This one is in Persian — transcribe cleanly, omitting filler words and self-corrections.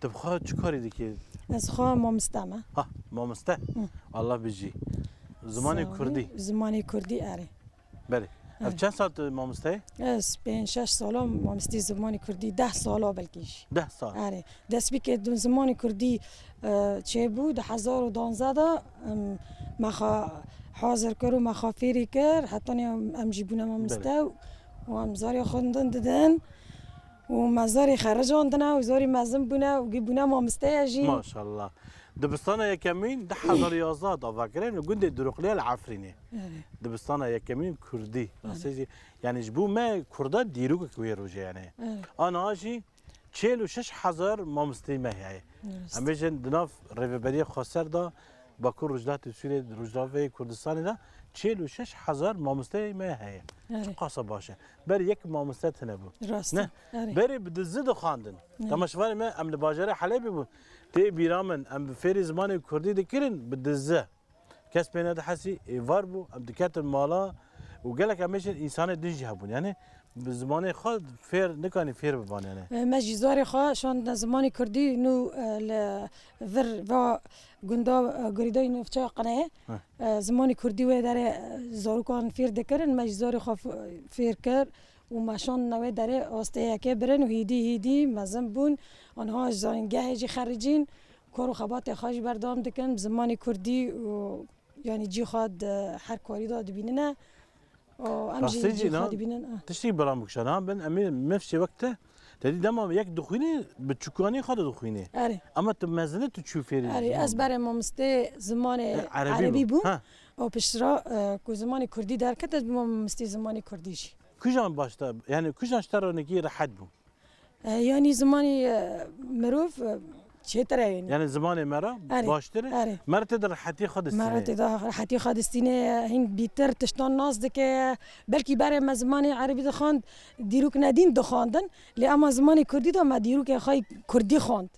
تبخوا چه کاری دیگه؟ از خواه مامستمه. ها مامسته؟ الله بجی. زمان کردی؟ زمان کردی اره. بله. اف چند سال مامسته؟ از 5-6 سالا مامستی زمان کردی 10 سالا بلکیش. 10 سال. آره. دست بی که دون زمان کردی چه بود 2012 دا مخا حاضر کرد و مخافیری کرد حتی ام جیبونه مامسته و ام زاری خوندن دادن و مزاری خرجاندن و زاری مزم بونه و گیبونه مامسته اجی. ماشاءالله. دبستان یکمین 2011 داوکرین و گنده دروقلی العفرینه. دبستان یکمین کردی. راستی یعنی جبو ما کردا دیروگ کوی روزه یعنی. آن آجی 46,000 مامسته ماهی. امیجن دناف ریوبری خسر دا باکو رجلات سوریه رجلاوی کردستان دا 46,000 مامسته ماهی. چه قصه باشه. بر یک مامسته تنبو. نه. بری بدزد خواندن. تماشوار ما ام لباجره حلبی بود. تی بیرامن ام فری زمان کردی دکرین بدزه. کس بینه حسی ایوار بو ام دکات مالا و گلک امیشن انسان دنجی هبون یعنی به زمان خود فیر نکنی فیر ببان یعنی. مجیزاری خواه شان زمان کردی نو ل ور و گندا گریدای نفچه قناه زمان کردی و داره زاروکان فیر دکرن مجیزاری خواه فیر کر و ماشان نوی داره آسته که برن و هیدی مزم بون آنها زانگه جی خارجین کارو خبات خواهش بردام دکن زمان کردی و یعنی جی خواد هر کاری داد بیننه راستی جی نه تشتی برام بکشن هم بن امیر مفشی وقته تدی دام یک دخوینی به چکانی خود دخوینی. اما تو مزنه تو چو فیری. از برای مامسته زمان عربی بود. و پشترا که زمان کردی در کتت مامسته زمان کردیش. کجان باشته یعنی کجان شترانگی راحت بود. یعنی زمانی مروف چطوره یعنی زمان مرا باشتره مرت در حتی خودستینه مرت در حتی خودستینه هند بیتر تشتان ناز که بلکی برای ما زمان عربی دخواند دیروک ندین دخواندن لی اما زمان کردی دا ما دیروک خواهی کردی خواند.